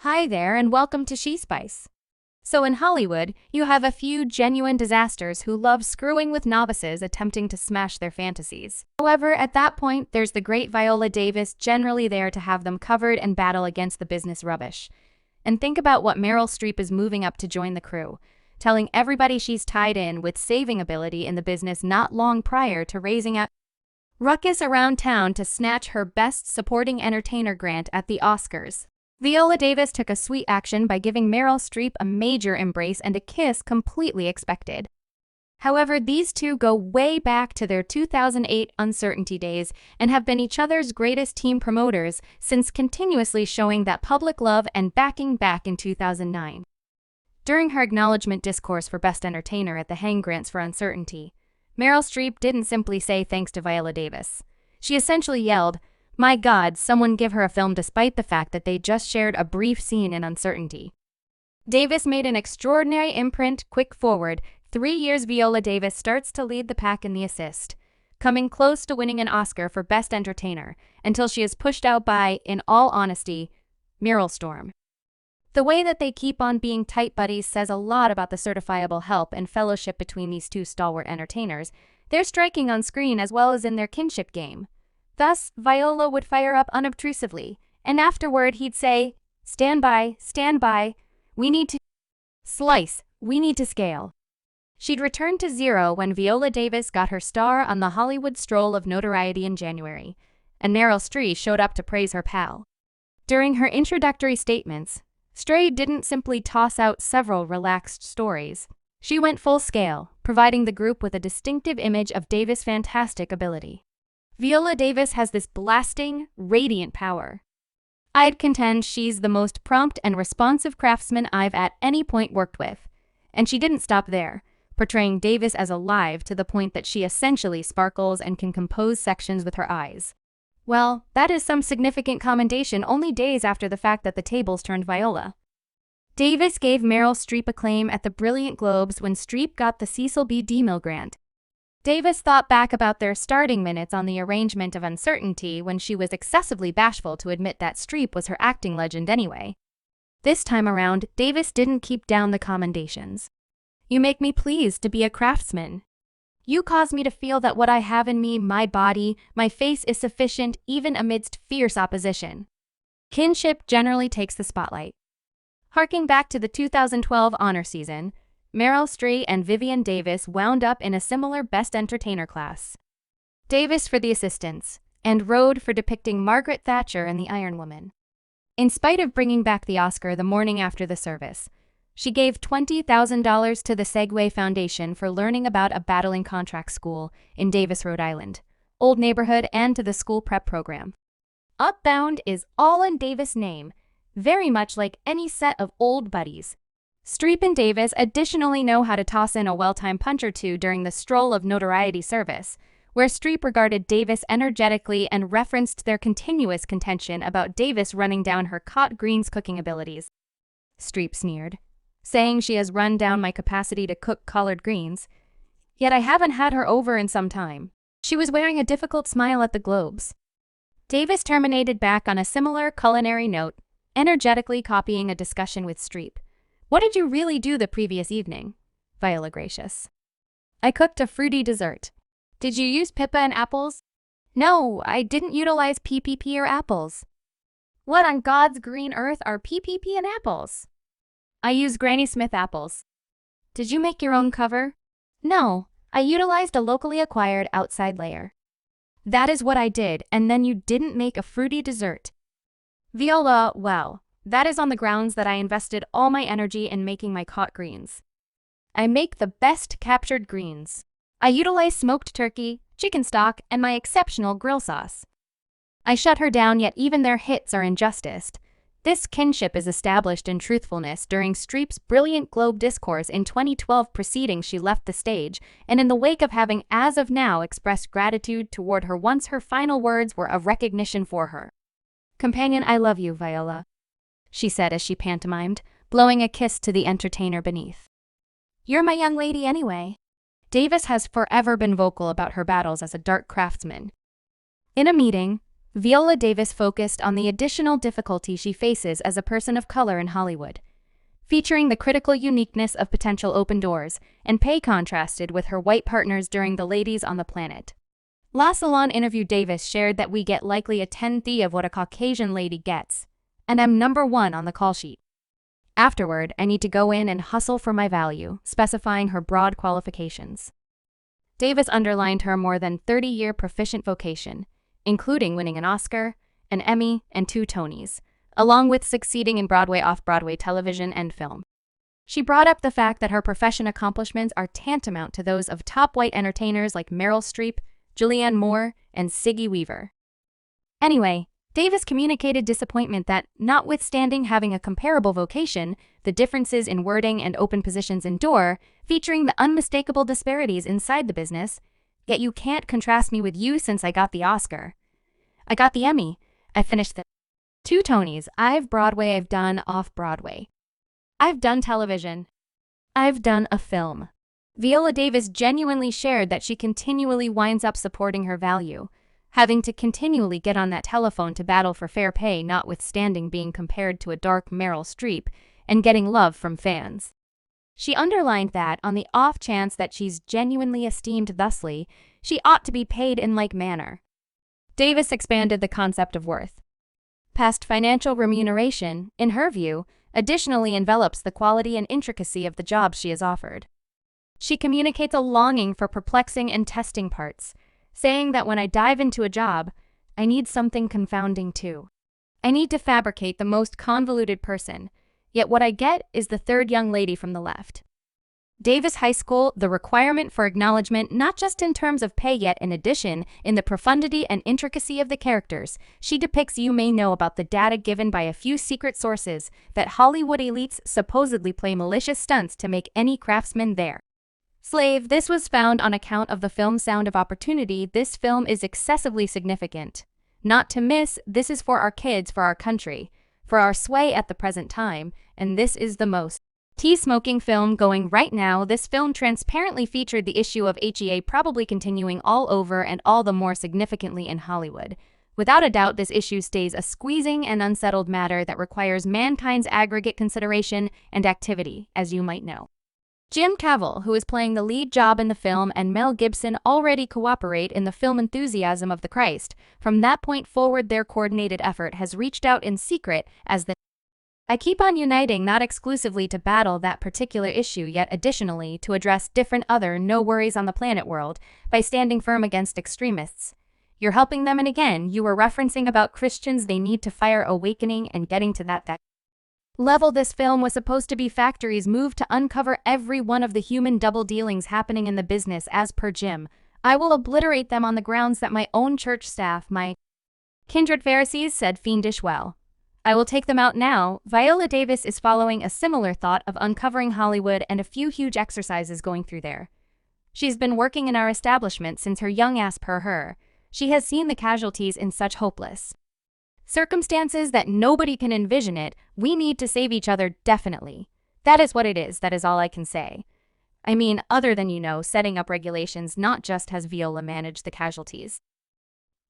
Hi there and welcome to She Spice. So in Hollywood, you have a few genuine disasters who love screwing with novices attempting to smash their fantasies. However, at that point, there's the great Viola Davis generally there to have them covered and battle against the business rubbish. And think about what Meryl Streep is moving up to join the crew, telling everybody she's tied in with saving ability in the business not long prior to raising a ruckus around town to snatch her Best Supporting Entertainer grant at the Oscars. Viola Davis took a sweet action by giving Meryl Streep a major embrace and a kiss completely expected. However, these two go way back to their 2008 uncertainty days and have been each other's greatest team promoters since continuously showing that public love and backing back in 2009. During her acknowledgement discourse for Best Entertainer at the Hang Grants for Uncertainty, Meryl Streep didn't simply say thanks to Viola Davis. She essentially yelled, "My God, someone give her a film," despite the fact that they just shared a brief scene in Uncertainty. Davis made an extraordinary imprint quick forward. 3 years Viola Davis starts to lead the pack in the assist, coming close to winning an Oscar for Best Entertainer, until she is pushed out by, in all honesty, Meryl Storm. The way that they keep on being tight buddies says a lot about the certifiable help and fellowship between these two stalwart entertainers. They're striking on screen as well as in their kinship game. Thus, Viola would fire up unobtrusively, and afterward he'd say, stand by, we need to slice, we need to scale." She'd return to zero when Viola Davis got her star on the Hollywood Stroll of Notoriety in January, and Meryl Streep showed up to praise her pal. During her introductory statements, Streep didn't simply toss out several relaxed stories. She went full scale, providing the group with a distinctive image of Davis' fantastic ability. Viola Davis has this blasting, radiant power. I'd contend she's the most prompt and responsive craftsman I've at any point worked with. And she didn't stop there, portraying Davis as alive to the point that she essentially sparkles and can compose sections with her eyes. Well, that is some significant commendation only days after the fact that the tables turned Viola. Davis gave Meryl Streep acclaim at the Brilliant Globes when Streep got the Cecil B. DeMille grant. Davis thought back about their starting minutes on the arrangement of Uncertainty when she was excessively bashful to admit that Streep was her acting legend anyway. This time around, Davis didn't keep down the commendations. "You make me pleased to be a craftsman. You cause me to feel that what I have in me, my body, my face is sufficient even amidst fierce opposition." Kinship generally takes the spotlight. Harking back to the 2012 honor season, Meryl Streep and Vivian Davis wound up in a similar Best Entertainer class. Davis for the assistants, and Rode for depicting Margaret Thatcher in The Iron Woman. In spite of bringing back the Oscar the morning after the service, she gave $20,000 to the Segway Foundation for learning about a battling contract school in Davis, Rhode Island, old neighborhood, and to the school prep program. Upbound is all in Davis' name, very much like any set of old buddies. Streep and Davis additionally know how to toss in a well-timed punch or two during the Stroll of Notoriety service, where Streep regarded Davis energetically and referenced their continuous contention about Davis running down her caught greens cooking abilities. Streep sneered, saying she has run down my capacity to cook collard greens, yet I haven't had her over in some time. She was wearing a difficult smile at the Globes. Davis terminated back on a similar culinary note, energetically copying a discussion with Streep. "What did you really do the previous evening?" Viola gracious. "I cooked a fruity dessert." "Did you use Pippa and apples?" "No, I didn't utilize PPP or apples." "What on God's green earth are PPP and apples?" "I used Granny Smith apples." "Did you make your own cover?" "No, I utilized a locally acquired outside layer." "That is what I did, and then you didn't make a fruity dessert." Viola, well, that is on the grounds that I invested all my energy in making my caught greens. I make the best captured greens. I utilize smoked turkey, chicken stock, and my exceptional grill sauce. I shut her down, yet even their hits are injusticed. This kinship is established in truthfulness during Streep's Brilliant Globe discourse in 2012 preceding she left the stage, and in the wake of having as of now expressed gratitude toward her once her final words were of recognition for her. "Companion, I love you, Viola," she said as she pantomimed, blowing a kiss to the entertainer beneath. "You're my young lady anyway." Davis has forever been vocal about her battles as a dark craftsman. In a meeting, Viola Davis focused on the additional difficulty she faces as a person of color in Hollywood, featuring the critical uniqueness of potential open doors and pay contrasted with her white partners during the Ladies on the Planet. La Salon interview Davis shared that we get likely a tenth of what a Caucasian lady gets, and I'm #1 on the call sheet. Afterward, I need to go in and hustle for my value, specifying her broad qualifications. Davis underlined her more than 30-year proficient vocation, including winning an Oscar, an Emmy, and 2 Tonys, along with succeeding in Broadway, off-Broadway television, and film. She brought up the fact that her profession accomplishments are tantamount to those of top white entertainers like Meryl Streep, Julianne Moore, and Siggy Weaver. Anyway, Davis communicated disappointment that, notwithstanding having a comparable vocation, the differences in wording and open positions endure, featuring the unmistakable disparities inside the business. Yet you can't contrast me with you since I got the Oscar. I got the Emmy. I finished the 2 Tonys. I've Broadway, I've done off-Broadway. I've done television. I've done a film. Viola Davis genuinely shared that she continually winds up supporting her value, having to continually get on that telephone to battle for fair pay, notwithstanding being compared to a dark Meryl Streep, and getting love from fans. She underlined that, on the off chance that she's genuinely esteemed thusly, she ought to be paid in like manner. Davis expanded the concept of worth. Past financial remuneration, in her view, additionally envelops the quality and intricacy of the jobs she is offered. She communicates a longing for perplexing and testing parts, saying that when I dive into a job, I need something confounding too. I need to fabricate the most convoluted person, yet what I get is the third young lady from the left. Davis High School, the requirement for acknowledgement not just in terms of pay yet in addition, in the profundity and intricacy of the characters she depicts. You may know about the data given by a few secret sources that Hollywood elites supposedly play malicious stunts to make any craftsman their slave. This was found on account of the film Sound of Opportunity. This film is excessively significant. Not to miss, this is for our kids, for our country, for our sway at the present time, and this is the most tea-smoking film going right now. This film transparently featured the issue of HEA probably continuing all over and all the more significantly in Hollywood. Without a doubt, this issue stays a squeezing and unsettled matter that requires mankind's aggregate consideration and activity, as you might know. Jim Cavell, who is playing the lead job in the film, and Mel Gibson already cooperate in the film Enthusiasm of the Christ. From that point forward, their coordinated effort has reached out in secret as the I keep on uniting, not exclusively to battle that particular issue, yet additionally to address different other no worries on the planet world by standing firm against extremists. You're helping them, and again, you were referencing about Christians. They need to fire awakening and getting to that level. This film was supposed to be Factory's move to uncover every one of the human double dealings happening in the business. As per Jim, I will obliterate them on the grounds that my own church staff, my kindred Pharisees, said fiendish well. I will take them out now. Viola Davis is following a similar thought of uncovering Hollywood and a few huge exercises going through there. She's been working in our establishment since her young ass. Per her, she has seen the casualties in such hopeless circumstances that nobody can envision it. We need to save each other, definitely. That is what it is. That is all I can say. I mean, other than, setting up regulations. Not just has Viola managed the casualties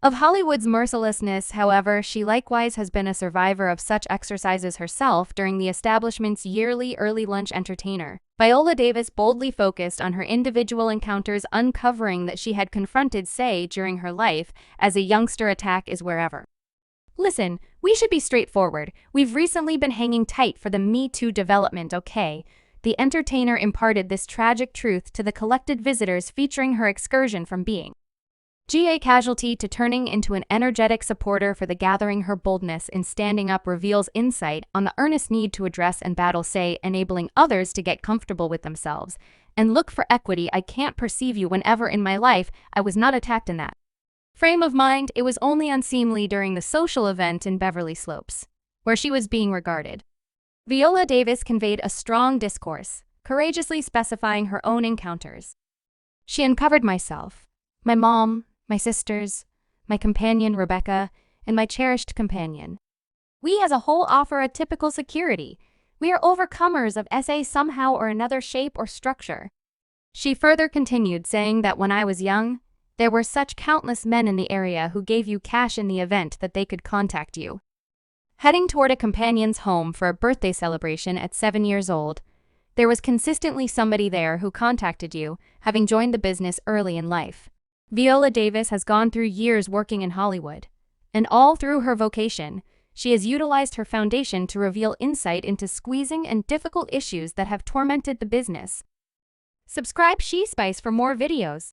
of Hollywood's mercilessness, however, she likewise has been a survivor of such exercises herself during the establishment's yearly early lunch entertainer. Viola Davis boldly focused on her individual encounters, uncovering that she had confronted, say, during her life as a youngster. Attack is wherever. Listen, we should be straightforward. We've recently been hanging tight for the Me Too development, okay? The entertainer imparted this tragic truth to the collected visitors, featuring her excursion from being a casualty to turning into an energetic supporter for the gathering. Her boldness in standing up reveals insight on the earnest need to address and battle, say, enabling others to get comfortable with themselves and look for equity. I can't perceive you whenever in my life I was not attacked in that frame of mind. It was only unseemly during the social event in Beverly Slopes, where she was being regarded. Viola Davis conveyed a strong discourse, courageously specifying her own encounters. She uncovered myself, my mom, my sisters, my companion Rebecca, and my cherished companion. We as a whole offer a typical security. We are overcomers of SA somehow or another, shape or structure. She further continued, saying that when I was young, There were such countless men in the area who gave you cash in the event that they could contact you. Heading toward a companion's home for a birthday celebration at 7 years old, there was consistently somebody there who contacted you, having joined the business early in life. Viola Davis has gone through years working in Hollywood, and all through her vocation, she has utilized her foundation to reveal insight into squeezing and difficult issues that have tormented the business. Subscribe She Spice for more videos.